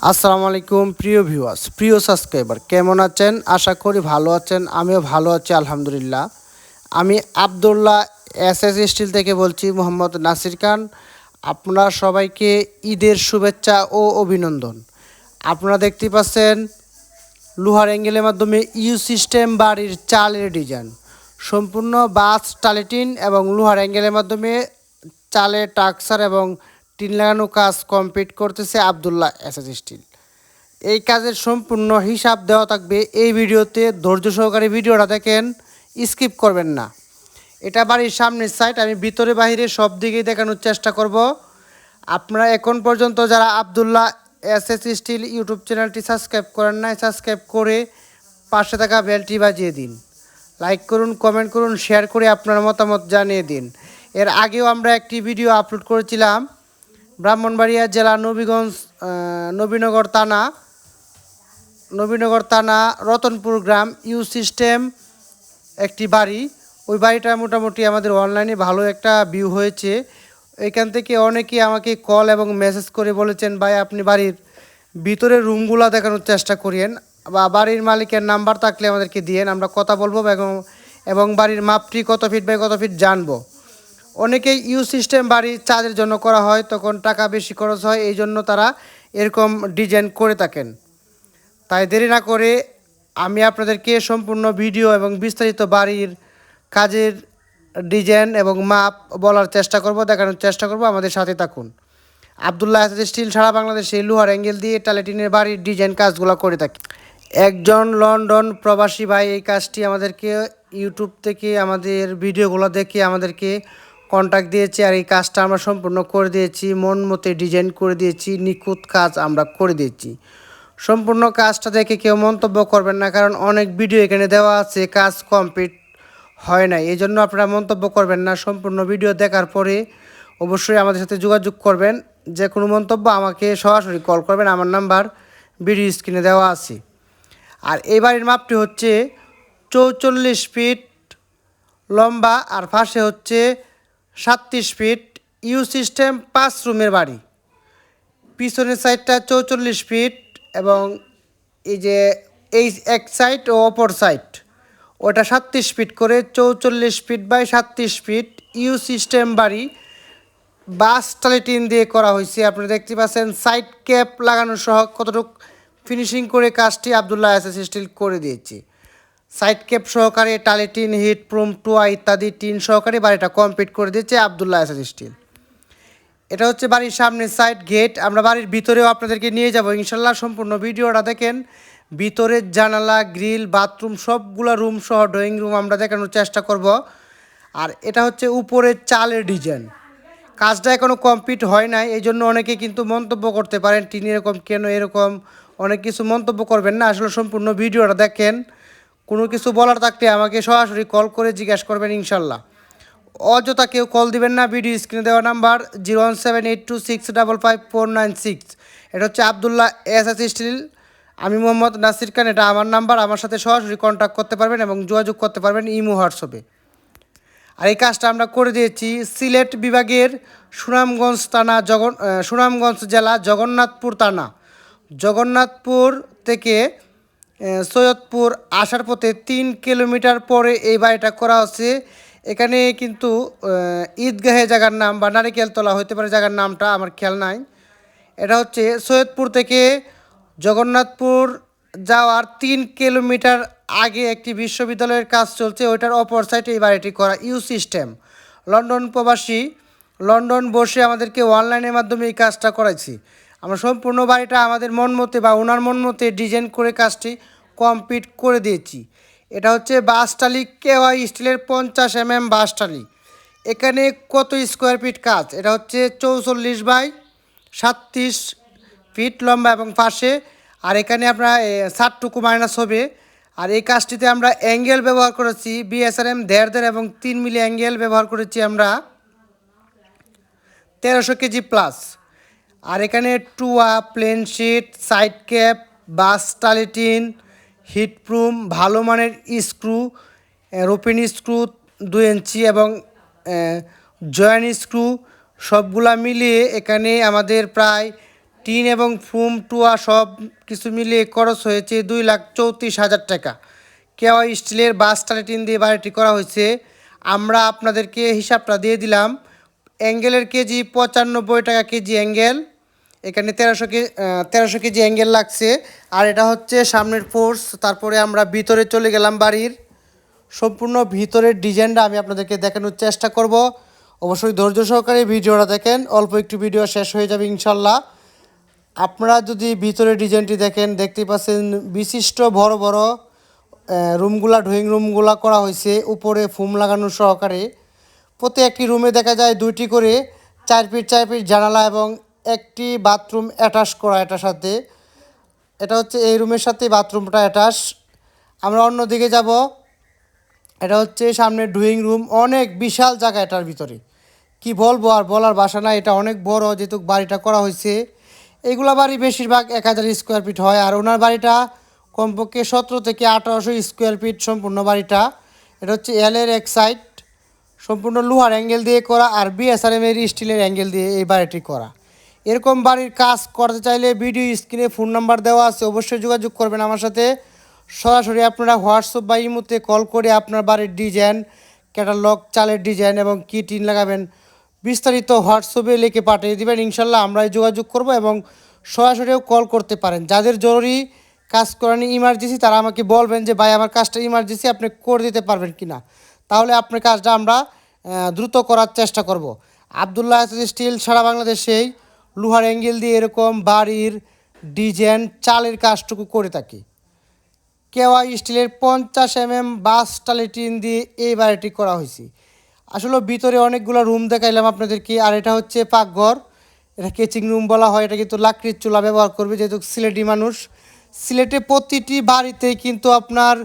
আসসালামু আলাইকুম প্রিয় ভিউয়ার্স, প্রিয় সাবস্ক্রাইবার, কেমন আছেন? আশা করি ভালো আছেন। আমিও ভালো আছি আলহামদুলিল্লাহ। আমি আবদুল্লাহ এসএস স্টিল থেকে বলছি, মোহাম্মদ নাসির খান। আপনারা সবাইকে ঈদের শুভেচ্ছা ও অভিনন্দন। আপনারা দেখতে পাচ্ছেন লোহার অ্যাঙ্গেলের মাধ্যমে ইউ সিস্টেম বাড়ির চালের ডিজাইন, সম্পূর্ণ বাস টালিটিন এবং লোহার অ্যাঙ্গেলের মাধ্যমে চালের টাকসার এবং টিন লাগানো কাজ কমপ্লিট করতেছে আবদুল্লাহ এসএস স্টিল। এই কাজের সম্পূর্ণ হিসাব দেওয়া থাকবে এই ভিডিওতে। ধৈর্য সহকারে ভিডিওটা দেখেন, স্কিপ করবেন না। এটা বাড়ির সামনের সাইড, আমি ভিতরে বাহিরে সব দিকেই দেখানোর চেষ্টা করব। আপনারা এখন পর্যন্ত যারা আবদুল্লাহ এসএস স্টিল ইউটিউব চ্যানেলটি সাবস্ক্রাইব করেন নাই, সাবস্ক্রাইব করে পাশে থাকা বেলটি বাজিয়ে দিন। লাইক করুন, কমেন্ট করুন, শেয়ার করে আপনার মতামত জানিয়ে দিন। এর আগেও আমরা একটি ভিডিও আপলোড করেছিলাম ব্রাহ্মণবাড়িয়া জেলা নবীনগর থানা রতনপুর গ্রাম ইউ সিস্টেম একটি বাড়ি। ওই বাড়িটা মোটামুটি আমাদের অনলাইনে ভালো একটা ভিউ হয়েছে। এখান থেকে অনেকেই আমাকে কল এবং মেসেজ করে বলেছেন, ভাই আপনি বাড়ির ভিতরের রুমগুলো দেখানোর চেষ্টা করেন, বা বাড়ির মালিকের নাম্বার থাকলে আমাদেরকে দিয়েন, আমরা কথা বলবো এবং বাড়ির মাপটি কত ফিট বাই কত ফিট জানবো। অনেকেই ইউ সিস্টেম বাড়ি চার্জের জন্য করা হয়, তখন টাকা বেশি খরচ হয়, এই জন্য তারা এরকম ডিজাইন করে থাকেন। তাই দেরি না করে আমি আপনাদেরকে সম্পূর্ণ ভিডিও এবং বিস্তারিত বাড়ির কাজের ডিজাইন এবং মাপ বলার চেষ্টা করব, দেখানোর চেষ্টা করব। আমাদের সাথে থাকুন। আবদুল্লাহ এসএস স্টিল সারা বাংলাদেশে লোহার অ্যাঙ্গেল দিয়ে টালিটিনের বাড়ির ডিজাইন কাজগুলো করে থাকি। একজন লন্ডন প্রবাসী ভাই এই কাজটি আমাদেরকে ইউটিউব থেকে আমাদের ভিডিওগুলো দেখে আমাদেরকে কন্ট্যাক্ট দিয়েছে, আর এই কাজটা আমরা সম্পূর্ণ করে দিয়েছি, মন মতো ডিজাইন করে দিয়েছি, নিখুঁত কাজ আমরা করে দিয়েছি। সম্পূর্ণ কাজটা দেখে কেউ মন্তব্য করবেন না, কারণ অনেক ভিডিও এখানে দেওয়া আছে, কাজ কমপ্লিট হয় না, এই জন্য আপনারা মন্তব্য করবেন না। সম্পূর্ণ ভিডিও দেখার পরে অবশ্যই আমাদের সাথে যোগাযোগ করবেন। যে কোনো মন্তব্য আমাকে সরাসরি কল করবেন, আমার নাম্বার ভিডিও স্ক্রিনে দেওয়া আছে। আর এই বাড়ির মাপটি হচ্ছে 44 ফিট লম্বা, আর পাশে হচ্ছে 37 ফিট। ইউ সিস্টেম 5 রুমের বাড়ি। পিছনের সাইডটা 44 ফিট এবং এই যে এই এক সাইড ও অপর সাইড ওটা 37 ফিট করে, 44 feet by 37 feet U system বাড়ি বাস টালিটিন দিয়ে করা হয়েছে। আপনি দেখতে পাচ্ছেন সাইড ক্যাপ লাগানো সহ কতটুকু ফিনিশিং করে কাজটি আবদুল্লাহ এসএস স্টিল করে দিয়েছে। সাইড ক্যাপ সহকারে টালিটিন, হিট প্রুম, টোয়া ইত্যাদি টিন সহকারে বাড়িটা কমপ্লিট করে দিয়েছে আবদুল্লাহ এসএস স্টিল। এটা হচ্ছে বাড়ির সামনের সাইড গেট। আমরা বাড়ির ভিতরেও আপনাদেরকে নিয়ে যাব ইনশাল্লাহ। সম্পূর্ণ ভিডিওটা দেখেন। ভিতরের জানালা, গ্রিল, বাথরুম সবগুলা রুম সহ ড্রয়িং রুম আমরা দেখানোর চেষ্টা করব। আর এটা হচ্ছে উপরের চালের ডিজাইন। কাজটা এখনও কমপ্লিট হয় নাই, এই জন্য অনেকে কিন্তু মন্তব্য করতে পারেন, টিন এরকম কেন, এরকম অনেক কিছু মন্তব্য করবেন না। আসলে সম্পূর্ণ ভিডিওটা দেখেন। কোনো কিছু বলার থাকলে আমাকে সরাসরি কল করে জিজ্ঞাসা করবেন ইনশাল্লাহ। অযথা কেউ কল দিবেন না। ভিডিও স্ক্রিনে দেওয়া নাম্বার 01782655496। এটা হচ্ছে আবদুল্লাহ এসএস স্টিল। আমি মোহাম্মদ নাসির খান, এটা আমার নাম্বার। আমার সাথে সরাসরি কন্ট্যাক্ট করতে পারবেন এবং যোগাযোগ করতে পারবেন ইমো হোয়াটসঅ্যাপে। আর এই কাজটা আমরা করে দিয়েছি সিলেট বিভাগের সুনামগঞ্জ জেলা জগন্নাথপুর থানা। জগন্নাথপুর থেকে সৈয়দপুর আসার পথে 3 কিলোমিটার পরে এই বাড়িটা করা হচ্ছে। এখানে কিন্তু ঈদগাহে জায়গার নাম বা নারিকেলতলা হইতে পারে জায়গার নামটা, আমার খেয়াল নাই। এটা হচ্ছে সৈয়দপুর থেকে জগন্নাথপুর যাওয়ার 3 কিলোমিটার আগে একটি বিশ্ববিদ্যালয়ের কাজ চলছে, ওইটার অপর সাইডে এই বাড়িটি করা। ইউ সিস্টেম লন্ডন প্রবাসী, লন্ডন বসে আমাদেরকে অনলাইনের মাধ্যমে এই কাজটা করাইছি। আমরা সম্পূর্ণ বাড়িটা আমাদের মন মতে বা ওনার মন মতে ডিজাইন করে কাজটি কমপ্লিট করে দিয়েছি। এটা হচ্ছে বাসটালি কেওয়াই স্টিলের 50 বাসটালি। এখানে কত স্কোয়ার ফিট কাজ? এটা হচ্ছে 44 বাই 37 ফিট লম্বা এবং পাশে, আর এখানে আপনার 7টুকু মাইনাস হবে। আর এই কাজটিতে আমরা অ্যাঙ্গেল ব্যবহার করেছি বিএসআরএম 1.5 এবং 3 মিলি অ্যাঙ্গেল ব্যবহার করেছি আমরা 1300 কেজি প্লাস। আর এখানে টুয়া, প্লেন শিট, সাইড ক্যাপ, বাস টালিটিন, হিটপ্রুম, ভালো মানের স্ক্রু, রোপিন স্ক্রু 2 ইঞ্চি এবং জয়েন্ট স্ক্রু সবগুলা মিলিয়ে এখানে আমাদের প্রায় টিন এবং ফুম টুয়া সব কিছু মিলিয়ে খরচ হয়েছে 2,34,000 টাকা। কেওয়া স্টিলের বাসটালি টিন দিয়ে বাড়িটি করা হয়েছে। আমরা আপনাদেরকে হিসাবটা দিয়ে দিলাম। অ্যাঙ্গেলের কেজি 95 টাকা কেজি অ্যাঙ্গেল। এখানে 1300 কেজি অ্যাঙ্গেল লাগছে। আর এটা হচ্ছে সামনের ফোর্স। তারপরে আমরা ভিতরে চলে গেলাম বাড়ির। সম্পূর্ণ ভিতরের ডিজাইনটা আমি আপনাদেরকে দেখানোর চেষ্টা করব। অবশ্যই ধৈর্য সহকারে ভিডিওটা দেখেন, অল্প একটু ভিডিও শেষ হয়ে যাবে ইনশাল্লাহ। আপনারা যদি ভিতরের ডিজাইনটি দেখেন, দেখতেই পাচ্ছেন বিশিষ্ট বড় বড় রুমগুলা, ড্রয়িং রুমগুলা করা হয়েছে উপরে ফোম লাগানো সহকারে। প্রতি একটি রুমে দেখা যায় 2টি করে 4 ফিট 4 ফিট জানালা এবং একটি বাথরুম অ্যাটাচ করা এটার সাথে। এটা হচ্ছে এই রুমের সাথে বাথরুমটা অ্যাটাচ। আমরা অন্যদিকে যাব। এটা হচ্ছে সামনে ড্রয়িং রুম, অনেক বিশাল জায়গা এটার ভিতরে, কি বলবো আর বলার ভাষা না। এটা অনেক বড় যেহেতু বাড়িটা করা হয়েছে। এইগুলা বাড়ি বেশিরভাগ 1000 স্কোয়ার ফিট হয়, আর ওনার বাড়িটা কমপক্ষে 17 থেকে 1800 স্কোয়ার ফিট সম্পূর্ণ বাড়িটা। এটা হচ্ছে এলের এক সাইড সম্পূর্ণ লোহার অ্যাঙ্গেল দিয়ে করা, আর বিএসআরএম এর স্টিলের অ্যাঙ্গেল দিয়ে এই বাড়িটি করা। এরকম বাড়ির কাজ করতে চাইলে ভিডিও স্ক্রিনে ফোন নাম্বার দেওয়া আছে, অবশ্যই যোগাযোগ করবেন আমার সাথে। সরাসরি আপনারা হোয়াটসঅ্যাপ বা ইমোতে কল করে আপনার বাড়ির ডিজাইন, ক্যাটালগ, চালের ডিজাইন এবং কী টিন লাগাবেন বিস্তারিত হোয়াটসঅ্যাপে লিখে পাঠিয়ে দেবেন। ইনশাল্লাহ আমরাই যোগাযোগ করব এবং সরাসরিও কল করতে পারেন। যাদের জরুরি কাজ করানি ইমার্জেন্সি তারা আমাকে বলবেন যে ভাই আমার কাজটা ইমার্জেন্সি, আপনি করে দিতে পারবেন কি না, তাহলে আপনার কাজটা আমরা দ্রুত করার চেষ্টা করব। আবদুল্লাহ স্টিল সারা বাংলাদেশেই লোহার অ্যাঙ্গেল দিয়ে এরকম বাড়ির ডিজাইন, চালের কাজটুকু করে থাকি। কেওয়া স্টিলের 50 বাস টালি টিন দিয়ে এই বাড়িটি করা হয়েছে। আসলে ভিতরে অনেকগুলো রুম দেখাইলাম আপনাদেরকে। আর এটা হচ্ছে পাকঘর, এটা কেচিং রুম বলা হয়। এটা কিন্তু লাকড়ির চুলা ব্যবহার করবে, যেহেতু সিলেটি মানুষ। সিলেটে প্রতিটি বাড়িতেই কিন্তু আপনার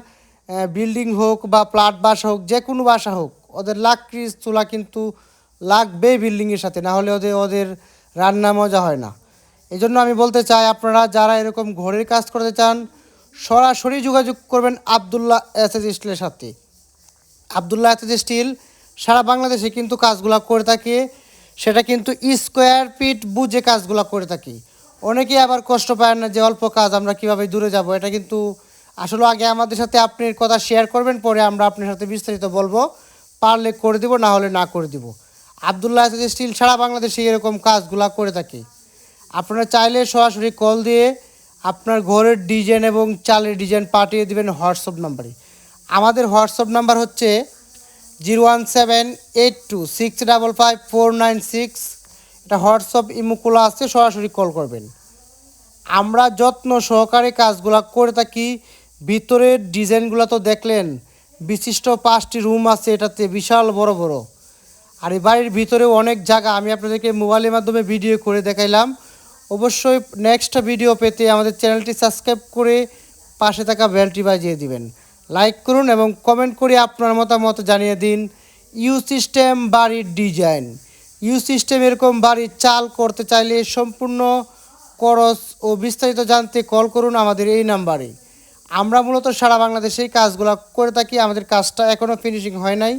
বিল্ডিং হোক বা ফ্ল্যাট বাসা হোক, যে কোনো বাসা হোক, ওদের লাকড়ির চুলা কিন্তু লাগবেই বিল্ডিংয়ের সাথে, না হলে ওদের রান্না মজা হয় না। এই জন্য আমি বলতে চাই আপনারা যারা এরকম ঘরের কাজ করতে চান সরাসরি যোগাযোগ করবেন আবদুল্লাহ এসএস স্টিলের সাথে। আবদুল্লাহ এসএস স্টিল সারা বাংলাদেশে কিন্তু কাজগুলো করে থাকে, সেটা কিন্তু স্কোয়ার ফিট বুঝে কাজগুলো করে থাকি। অনেকেই আবার কষ্ট পায় না যে অল্প কাজ আমরা কীভাবে দূরে যাব। এটা কিন্তু আসলে আগে আমাদের সাথে আপনার কথা শেয়ার করবেন, পরে আমরা আপনার সাথে বিস্তারিত বলবো। পারলে করে দিব, না হলে না করে দিব। আবদুল্লাহ এসএস স্টিল সারা বাংলাদেশে এরকম কাজগুলো করে থাকি। আপনারা চাইলে সরাসরি কল দিয়ে আপনার ঘরের ডিজাইন এবং চালের ডিজাইন পাঠিয়ে দেবেন হোয়াটসঅ্যাপ নাম্বারে। আমাদের হোয়াটসঅ্যাপ নাম্বার হচ্ছে 01782655496। এটা হোয়াটসঅ্যাপ ইমোগুলো আছে, সরাসরি কল করবেন। আমরা যত্ন সহকারে কাজগুলো করে থাকি। ভিতরের ডিজাইনগুলো তো দেখলেন, বিশিষ্ট 5টি রুম আছে এটাতে, বিশাল বড় বড়। আর এই বাড়ির ভিতরেও অনেক জায়গা আমি আপনাদেরকে মোবাইলের মাধ্যমে ভিডিও করে দেখাইলাম। অবশ্যই নেক্সট ভিডিও পেতে আমাদের চ্যানেলটি সাবস্ক্রাইব করে পাশে থাকা বেলটি বাজিয়ে দিবেন। লাইক করুন এবং কমেন্ট করে আপনার মতামত জানিয়ে দিন। ইউ সিস্টেম বাড়ির ডিজাইন, ইউ সিস্টেম এরকম বাড়ির চাল করতে চাইলে সম্পূর্ণ খরচ ও বিস্তারিত জানতে কল করুন আমাদের এই নাম্বারে। আমরা মূলত সারা বাংলাদেশে এই কাজগুলো করে থাকি। আমাদের কাজটা এখনও ফিনিশিং হয় নাই,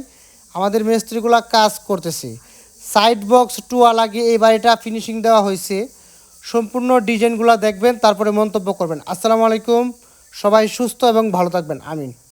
আমাদের মিস্ত্রিগুলো কাজ করতেছে। সাইড বক্স টুয়া লাগিয়ে এই বাড়িটা ফিনিশিং দেওয়া হয়েছে। সম্পূর্ণ ডিজাইনগুলো দেখবেন, তারপরে মন্তব্য করবেন। আসসালামু আলাইকুম, সবাই সুস্থ এবং ভালো থাকবেন, আমিন।